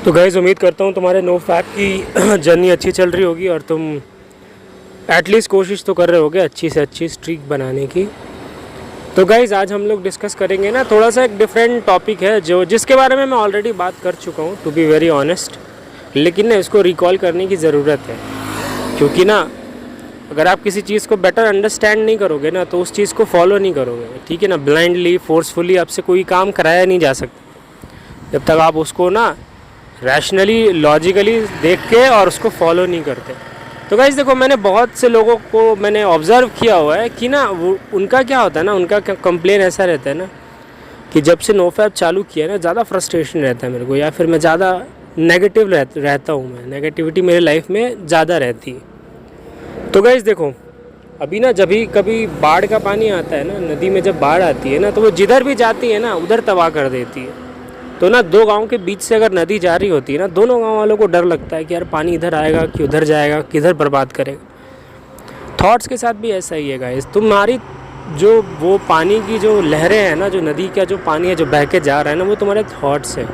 तो गाइस उम्मीद करता हूँ तुम्हारे नो फैप की जर्नी अच्छी चल रही होगी और तुम एटलीस्ट कोशिश तो कर रहे होगे अच्छी से अच्छी स्ट्रीक बनाने की। तो गाइस आज हम लोग डिस्कस करेंगे ना, थोड़ा सा एक डिफरेंट टॉपिक है जिसके बारे में मैं ऑलरेडी बात कर चुका हूँ टू बी वेरी ऑनेस्ट, लेकिन ना इसको रिकॉल करने की ज़रूरत है क्योंकि ना अगर आप किसी चीज़ को बेटर अंडरस्टैंड नहीं करोगे ना तो उस चीज़ को फॉलो नहीं करोगे, ठीक है ना। ब्लाइंडली फोर्सफुली आपसे कोई काम कराया नहीं जा सकता जब तक आप उसको ना रैशनली लॉजिकली देख के और उसको फॉलो नहीं करते। तो गाइस देखो, मैंने बहुत से लोगों को मैंने ऑब्ज़र्व किया हुआ है कि ना वो उनका क्या होता है ना, उनका कंप्लेन ऐसा रहता है ना कि जब से नो फैप चालू किया है ना ज़्यादा फ्रस्ट्रेशन रहता है मेरे को, या फिर मैं ज़्यादा नेगेटिव रहता हूँ, मैं नेगेटिविटी मेरे लाइफ में ज़्यादा रहती है। तो गाइस देखो, अभी ना जब भी कभी बाढ़ का पानी आता है ना, नदी में जब बाढ़ आती है ना तो वो जिधर भी जाती है ना उधर तबाह कर देती है। तो ना दो गांव के बीच से अगर नदी जा रही होती है ना, दोनों गांव वालों को डर लगता है कि यार पानी इधर आएगा कि उधर जाएगा, किधर बर्बाद करेगा। थॉट्स के साथ भी ऐसा ही है गाइस, तुम्हारी जो वो पानी की जो लहरें हैं ना, जो नदी का जो पानी है जो बह के जा रहा है ना, वो तुम्हारे थॉट्स है,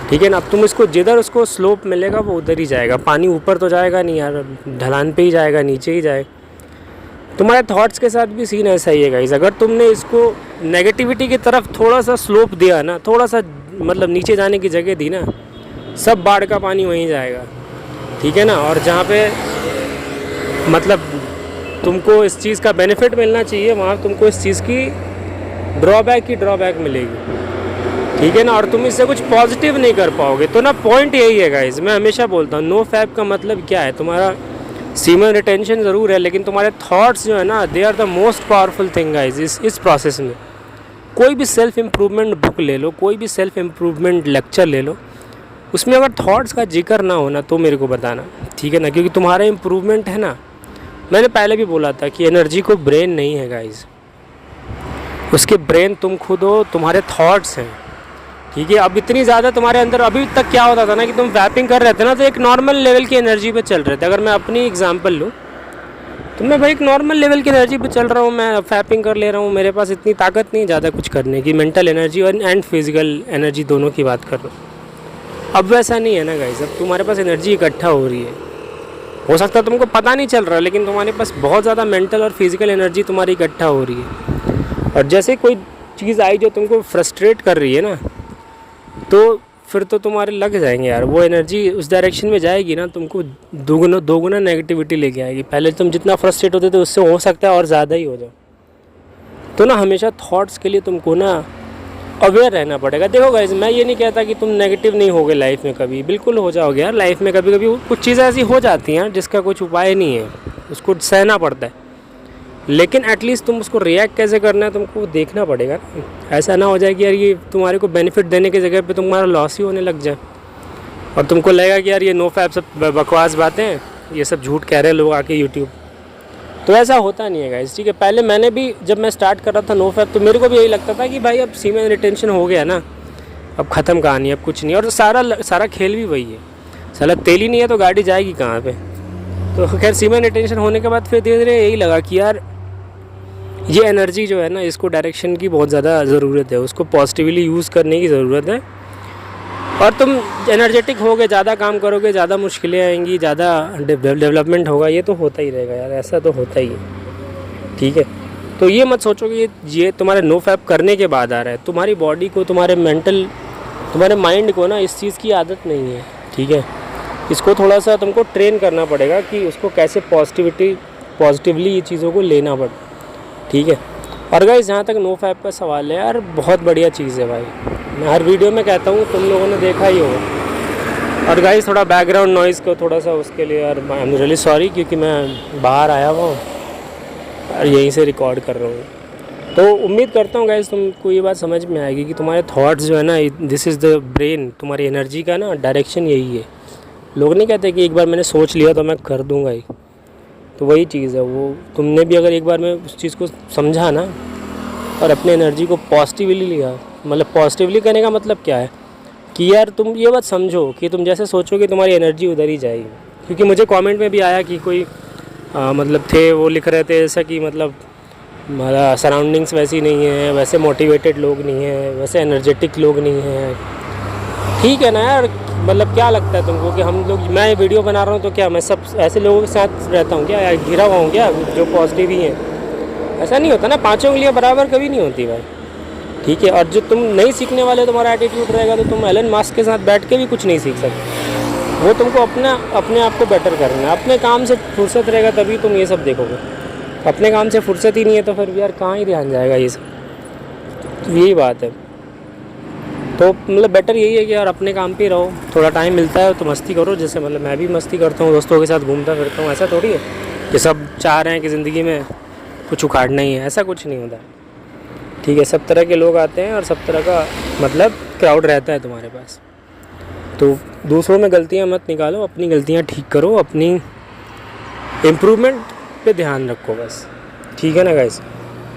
ठीक है ना। अब तुम इसको जिधर उसको स्लोप मिलेगा वो उधर ही जाएगा, पानी ऊपर तो जाएगा नहीं यार, ढलान पे ही जाएगा, नीचे ही जाएगा। तुम्हारे थॉट्स के साथ भी सीन ऐसा ही है गाइस, अगर तुमने इसको नेगेटिविटी की तरफ थोड़ा सा स्लोप दिया ना, थोड़ा सा मतलब नीचे जाने की जगह दी ना, सब बाढ़ का पानी वहीं जाएगा, ठीक है ना। और जहाँ पे मतलब तुमको इस चीज़ का बेनिफिट मिलना चाहिए वहाँ तुमको इस चीज़ की ड्रॉबैक मिलेगी, ठीक है ना। और तुम इससे कुछ पॉजिटिव नहीं कर पाओगे। तो ना पॉइंट यही है गाइस, मैं हमेशा बोलता हूँ नो फैप का मतलब क्या है, तुम्हारा सीमन रिटेंशन ज़रूर है लेकिन तुम्हारे थॉट्स जो है ना, they are the most powerful thing guys इस प्रोसेस में। कोई भी सेल्फ इम्प्रूवमेंट बुक ले लो, कोई भी सेल्फ इम्प्रूवमेंट लेक्चर ले लो, उसमें अगर थॉट्स का जिक्र ना हो ना तो मेरे को बताना, ठीक है ना। क्योंकि तुम्हारा इम्प्रूवमेंट है ना, मैंने पहले भी बोला था कि एनर्जी को ब्रेन नहीं है गाइस, उसके ब्रेन तुम खुद हो, तुम्हारे थॉट्स हैं, ठीक है। अब इतनी ज़्यादा तुम्हारे अंदर, अभी तक क्या होता था ना कि तुम वैपिंग कर रहे थे ना तो एक नॉर्मल लेवल की एनर्जी पे चल रहे थे। अगर मैं अपनी एग्जांपल लूँ तो मैं भाई एक नॉर्मल लेवल की एनर्जी पे चल रहा हूँ, मैं वैपिंग कर ले रहा हूँ, मेरे पास इतनी ताकत नहीं ज़्यादा कुछ करने की, मेंटल एनर्जी और एंड फिजिकल एनर्जी दोनों की बात कर रहा हूँ। अब वैसा नहीं है ना गाइस, अब तुम्हारे पास एनर्जी इकट्ठा हो रही है, हो सकता है तुमको पता नहीं चल रहा लेकिन तुम्हारे पास बहुत ज़्यादा मेंटल और फिजिकल एनर्जी तुम्हारी इकट्ठा हो रही है। और जैसे कोई चीज़ आई जो तुमको फ्रस्ट्रेट कर रही है ना, तो फिर तो तुम्हारे लग जाएंगे यार, वो एनर्जी उस डायरेक्शन में जाएगी ना, तुमको दोगुना नेगेटिविटी लेके आएगी। पहले तुम जितना फ्रस्ट्रेट होते थे उससे हो सकता है और ज़्यादा ही हो जाओ। तो ना हमेशा थॉट्स के लिए तुमको ना अवेयर रहना पड़ेगा। देखो गाइस, मैं ये नहीं कहता कि तुम नेगेटिव नहीं होगे लाइफ में, कभी बिल्कुल हो जाओगे यार लाइफ में, कभी कभी कुछ चीज़ें ऐसी हो जाती हैं जिसका कुछ उपाय नहीं है, उसको सहना पड़ता है। लेकिन एटलीस्ट तुम उसको रिएक्ट कैसे करना है तुमको देखना पड़ेगा ना। ऐसा ना हो जाए कि यार ये तुम्हारे को बेनिफिट देने की जगह पे तुम्हारा लॉस ही होने लग जाए और तुमको लगेगा कि यार ये नो फैप सब बकवास बातें हैं, ये सब झूठ कह रहे हैं लोग आके यूट्यूब। तो ऐसा होता नहीं है गाइस, ठीक है। पहले मैंने भी जब मैं स्टार्ट कर रहा था नो फैप तो मेरे को भी यही लगता था कि भाई अब सीमेन रिटेंशन हो गया ना, अब ख़त्म कहानी, अब कुछ नहीं। और सारा खेल भी वही है, साला तेल ही नहीं है तो गाड़ी जाएगी कहाँ पर। तो खैर सीमेन रिटेंशन होने के बाद फिर धीरे धीरे यही लगा कि यार ये एनर्जी जो है ना, इसको डायरेक्शन की बहुत ज़्यादा ज़रूरत है, उसको पॉजिटिवली यूज़ करने की ज़रूरत है। और तुम एनर्जेटिक होगे, ज़्यादा काम करोगे, ज़्यादा मुश्किलें आएंगी, ज़्यादा डेवलपमेंट होगा, ये तो होता ही रहेगा यार, ऐसा तो होता ही है, ठीक है। तो ये मत सोचो कि ये तुम्हारे नो फैप करने के बाद आ रहा है, तुम्हारी बॉडी को, तुम्हारे तुम्हारे माइंड को ना इस चीज़ की आदत नहीं है, ठीक है। इसको थोड़ा सा तुमको ट्रेन करना पड़ेगा कि उसको कैसे पॉजिटिवली ये चीज़ों को लेना पड़े, ठीक है। और गाइस जहाँ तक नो फैप का सवाल है यार, बहुत बढ़िया चीज़ है भाई, मैं हर वीडियो में कहता हूँ, तुम लोगों ने देखा ही होगा। और गाइस थोड़ा बैकग्राउंड नॉइज़ को थोड़ा सा उसके लिए यार आई एम रियली सॉरी, क्योंकि मैं बाहर आया हुआ हूँ और यहीं से रिकॉर्ड कर रहा हूँ। तो उम्मीद करता हूँ गाइस तुमको ये बात समझ में आएगी कि तुम्हारे थॉट्स जो है ना, दिस इज़ द ब्रेन, तुम्हारी एनर्जी का ना डायरेक्शन यही है। लोग नहीं कहते कि एक बार मैंने सोच लिया तो मैं कर दूँगा ही, तो वही चीज़ है वो। तुमने भी अगर एक बार में उस चीज़ को समझा ना और अपने एनर्जी को पॉजिटिवली लिया, मतलब पॉजिटिवली करने का मतलब क्या है कि यार तुम ये बात समझो कि तुम जैसे सोचोगे तुम्हारी एनर्जी उधर ही जाएगी। क्योंकि मुझे कमेंट में भी आया कि कोई मतलब थे, वो लिख रहे थे ऐसा कि मतलब हमारा सराउंडिंग्स वैसी नहीं है, वैसे मोटिवेटेड लोग नहीं हैं, वैसे एनर्जेटिक लोग नहीं हैं। ठीक है ना यार, मतलब क्या लगता है तुमको कि हम लोग, मैं वीडियो बना रहा हूँ तो क्या मैं सब ऐसे लोगों के साथ रहता हूँ क्या, या घिरा हुआ हूँ क्या जो पॉजिटिव ही हैं? ऐसा नहीं होता ना, पाँचों उंगलियाँ बराबर कभी नहीं होती भाई, ठीक है। और जो तुम नहीं सीखने वाले, तुम्हारा एटीट्यूड रहेगा तो तुम एलन मास्क के साथ बैठ के भी कुछ नहीं सीख सकते। वो तुमको अपने आप को बेटर करना है, अपने काम से फुर्सत रहेगा तभी तुम ये सब देखोगे। अपने काम से फुर्सत ही नहीं है तो फिर यार कहाँ ही ध्यान जाएगा ये सब, यही बात है। तो मतलब बेटर यही है कि यार अपने काम पे रहो, थोड़ा टाइम मिलता है तो मस्ती करो। जैसे मतलब मैं भी मस्ती करता हूँ, दोस्तों के साथ घूमता फिरता हूँ। ऐसा थोड़ी है कि सब चाह रहे हैं कि ज़िंदगी में कुछ उखाड़ना ही है, ऐसा कुछ नहीं होता, ठीक है। सब तरह के लोग आते हैं और सब तरह का मतलब क्राउड रहता है तुम्हारे पास। तो दूसरों में गलतियाँ मत निकालो, अपनी गलतियाँ ठीक करो, अपनी इम्प्रूवमेंट पे ध्यान रखो बस, ठीक है ना गाइस।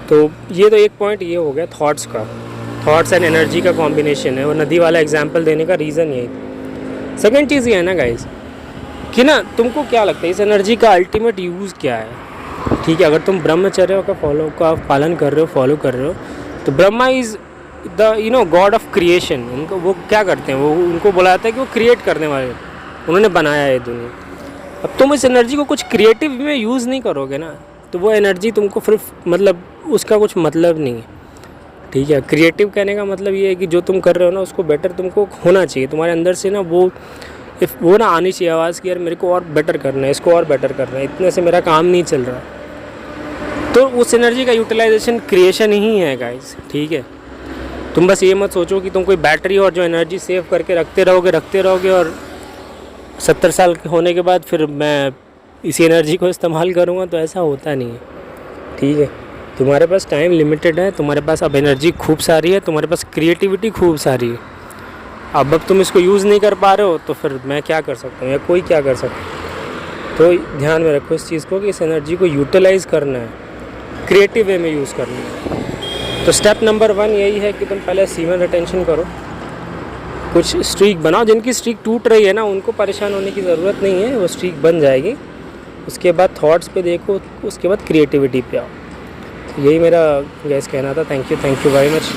तो ये तो एक पॉइंट ये हो गया थॉट्स का, थॉट्स एंड एनर्जी का कॉम्बिनेशन है। और नदी वाला एग्जांपल देने का रीज़न यही। सेकंड चीज़ ये है ना गाइस कि ना तुमको क्या लगता है इस एनर्जी का अल्टीमेट यूज़ क्या है, ठीक है। अगर तुम ब्रह्मचर्य का पालन कर रहे हो, फॉलो कर रहे हो, तो Brahma is the God of creation. उनको वो क्या करते हैं, वो उनको बोला जाता है कि वो क्रिएट करने वाले, उन्होंने बनाया है दुनिया। अब तुम इस एनर्जी को कुछ क्रिएटिव में यूज़ नहीं करोगे ना, तो वो एनर्जी तुमको फिर मतलब उसका कुछ मतलब नहीं है, ठीक है। क्रिएटिव कहने का मतलब ये है कि जो तुम कर रहे हो ना उसको बेटर तुमको होना चाहिए तुम्हारे अंदर से ना, वो ना आनी चाहिए आवाज़ कि यार मेरे को और बेटर करना है, इसको और बेटर करना है, इतने से मेरा काम नहीं चल रहा। तो उस एनर्जी का यूटिलाइजेशन क्रिएशन ही है गाइस, ठीक है। तुम बस ये मत सोचो कि तुम कोई बैटरी और जो एनर्जी सेव करके रखते रहोगे और 70 साल के होने के बाद फिर मैं इसी एनर्जी को इस्तेमाल करूँगा, तो ऐसा होता नहीं है, ठीक है। तुम्हारे पास टाइम लिमिटेड है, तुम्हारे पास अब एनर्जी खूब सारी है, तुम्हारे पास क्रिएटिविटी खूब सारी है। अब तुम इसको यूज़ नहीं कर पा रहे हो तो फिर मैं क्या कर सकता हूँ या कोई क्या कर सकता है। तो ध्यान में रखो इस चीज़ को कि इस एनर्जी को यूटिलाइज़ करना है, क्रिएटिव वे में यूज़ करना है। तो स्टेप नंबर 1 यही है कि तुम पहले सीमन रिटेंशन करो, कुछ स्ट्रीक बनाओ। जिनकी स्ट्रीक टूट रही है ना उनको परेशान होने की ज़रूरत नहीं है, वो स्ट्रीक बन जाएगी। उसके बाद थॉट्स पे देखो, उसके बाद क्रिएटिविटी पे आओ। यही मेरा गैस कहना था। Thank you very much.